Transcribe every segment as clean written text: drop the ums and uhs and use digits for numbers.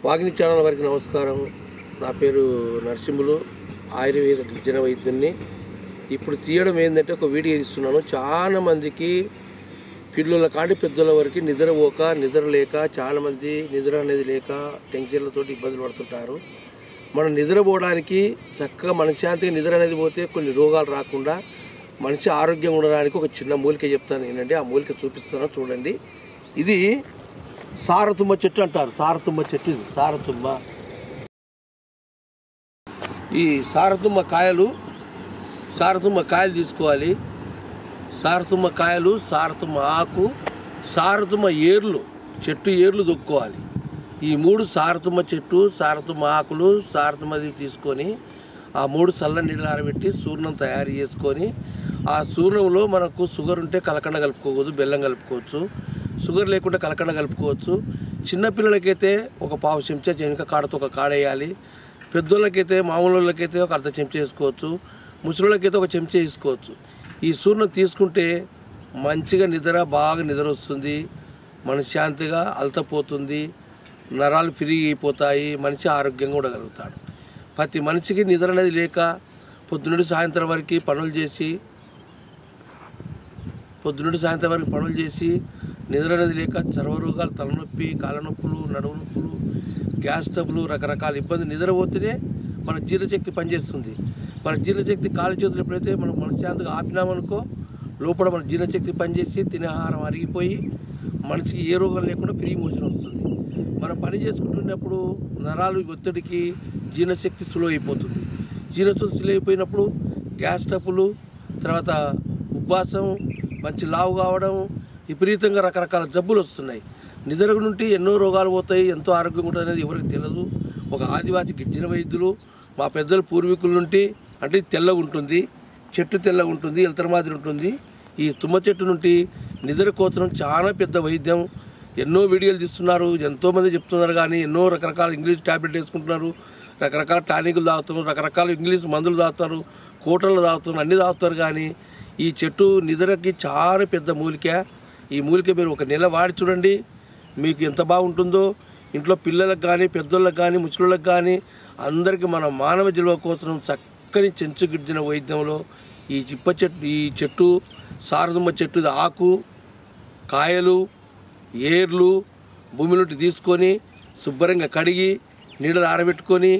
వాగిని channel వారికి నమస్కారం. నా పేరు నరసింహులు, ఆయుర్వేద గిరిజన వైద్యుని. ఇప్పుడు తీయడం ఏంటంటే ఒక వీడియో ఇస్తున్నాను. చాలా మందికి పిల్లల కాడి పెద్దల వరకు నిద్ర లేక చాలామంది నిద్ర అనేది లేక టెన్షన్లతో ఇబ్బందులు పడుతుంటారు. మనం నిద్రపోవడానికి చక్కగా మనశ్శాంతిగా నిద్ర అనేది పోతే కొన్ని రోగాలు రాకుండా మనిషి ఆరోగ్యంగా ఉండడానికి ఒక చిన్న మూలిక చెప్తాను ఏంటంటే ఆ మూలిక చూపిస్తాను చూడండి. ఇది సారతుమ్మ చెట్టు అంటారు. సారతుమ్మ చెట్టు ఇది సారతుమ్మ. ఈ సారతుమ్మ కాయలు తీసుకోవాలి. సారతుమ్మ కాయలు, సారతుమ్మ ఆకు, సారతుమ్మ ఏర్లు, చెట్టు ఏర్లు దొక్కోవాలి. ఈ మూడు సారతుమ్మ చెట్టు, సారతుమ్మ ఆకులు, సారతుమ్మది తీసుకొని ఆ మూడు చల్ల నీళ్ళు ఆరబెట్టి చూర్ణం తయారు చేసుకొని ఆ చూర్ణంలో మనకు షుగర్ ఉంటే కలకండ కలుపుకోకూడదు, బెల్లం కలుపుకోవచ్చు. షుగర్ లేకుండా కలకండ కలుపుకోవచ్చు. చిన్నపిల్లలకైతే ఒక పావు చెంచా వెనుక కాడతో ఒక కాడేయాలి. పెద్దోళ్ళకైతే మామూలు వాళ్ళకైతే ఒక అర్ధ చెంచా వేసుకోవచ్చు. ముసలిళ్ళకైతే ఒక చెంచా వేసుకోవచ్చు. ఈ చూర్ణం తీసుకుంటే మంచిగా బాగా నిద్ర వస్తుంది, మనశ్శాంతిగా అలతపోతుంది, నరాలు ఫ్రీ అయిపోతాయి, మనిషి ఆరోగ్యంగా ఉండగలుగుతాడు. ప్రతి మనిషికి నిద్ర అనేది లేక పొద్దునుండి సాయంత్రం వరకు పనులు చేసి నిద్ర అనేది లేక చర్మరోగాలు, తలనొప్పి, కాళ్ళనొప్పులు, నడుము నొప్పులు, గ్యాస్ ట్రబుల్, రకరకాల ఇబ్బంది. నిద్రపోతేనే మన జీర్ణశక్తి పనిచేస్తుంది. మన జీర్ణశక్తి కాలు చేతులు ఎప్పుడైతే మనం మనశ్శాంతిగా ఆపినామనుకో లోపల మన జీర్ణశక్తి పనిచేసి తినే ఆహారం అరిగిపోయి మనిషికి ఏ రోగం లేకుండా ఫ్రీ మోషన్ వస్తుంది. మనం పని చేసుకుంటున్నప్పుడు నరాలు ఒత్తిడికి జీర్ణశక్తి స్లో అయిపోతుంది. జీర్ణశక్తి స్లో అయిపోయినప్పుడు గ్యాస్ ట్రబుల్, తర్వాత ఉబ్బసం, మంచి లావు కావడం, విపరీతంగా రకరకాల జబ్బులు వస్తున్నాయి. నిద్ర నుండి ఎన్నో రోగాలు పోతాయి, ఎంతో ఆరోగ్యంగా ఉంటుంది అనేది ఎవరికి తెలియదు. ఒక ఆదివాసి గిరిజన వైద్యులు మా పెద్దల పూర్వీకుల నుండి అంటే తెల్లగా ఉంటుంది, చెట్టు తెల్లగా ఉంటుంది, ఎలతర మాదిరి ఉంటుంది. ఈ తుమ్మ చెట్టు నుండి నిద్ర కోసం చాలా పెద్ద వైద్యం. ఎన్నో వీడియోలు తీస్తున్నారు, ఎంతోమంది చెప్తున్నారు, కానీ ఎన్నో రకరకాల ఇంగ్లీష్ ట్యాబ్లెట్ వేసుకుంటున్నారు, రకరకాల టానికులు తాగుతున్నారు, రకరకాల ఇంగ్లీష్ మందులు తాగుతారు, కోటలు తాగుతున్నారు, అన్నీ తాగుతారు. కానీ ఈ చెట్టు నిద్రకి చాలా పెద్ద మూలిక. ఈ మూలిక మీరు ఒక నెల వాడి చూడండి, మీకు ఎంత బాగుంటుందో. ఇంట్లో పిల్లలకు కానీ, పెద్దోళ్ళకి కానీ, ముసలిళ్ళకి కానీ అందరికీ మన మానవ జీవ కోసం చక్కని చెంచు గిరిజన వైద్యంలో ఈ చెట్టు సారదుమ్మ చెట్టు ఆకు, కాయలు, ఏర్లు భూమి నుండి తీసుకొని శుభ్రంగా కడిగి నీళ్ళలో ఆరబెట్టుకొని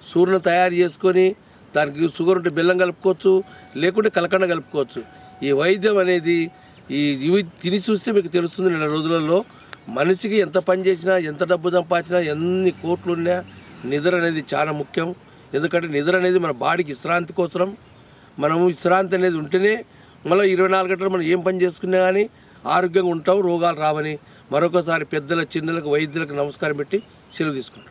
చూర్ణం తయారు చేసుకొని దానికి షుగర్ ఉంటే బెల్లం కలుపుకోవచ్చు, లేకుంటే కలకండ కలుపుకోవచ్చు. ఈ వైద్యం అనేది ఇవి తిని చూస్తే మీకు తెలుస్తుంది. 2 రోజులలో మనిషికి ఎంత పని చేసినా, ఎంత డబ్బు సంపాదించినా, ఎన్ని కోట్లు ఉన్నా నిద్ర అనేది చాలా ముఖ్యం. ఎందుకంటే నిద్ర అనేది మన బాడీకి విశ్రాంతి కోసం. మనము విశ్రాంతి అనేది ఉంటేనే మళ్ళీ 24 గంటలు మనం ఏం పని చేసుకున్నా కానీ ఆరోగ్యంగా ఉంటాం, రోగాలు రావని మరొకసారి పెద్దల చిన్నలకు వైద్యులకు నమస్కారం పెట్టి సెలవు తీసుకుంటాం.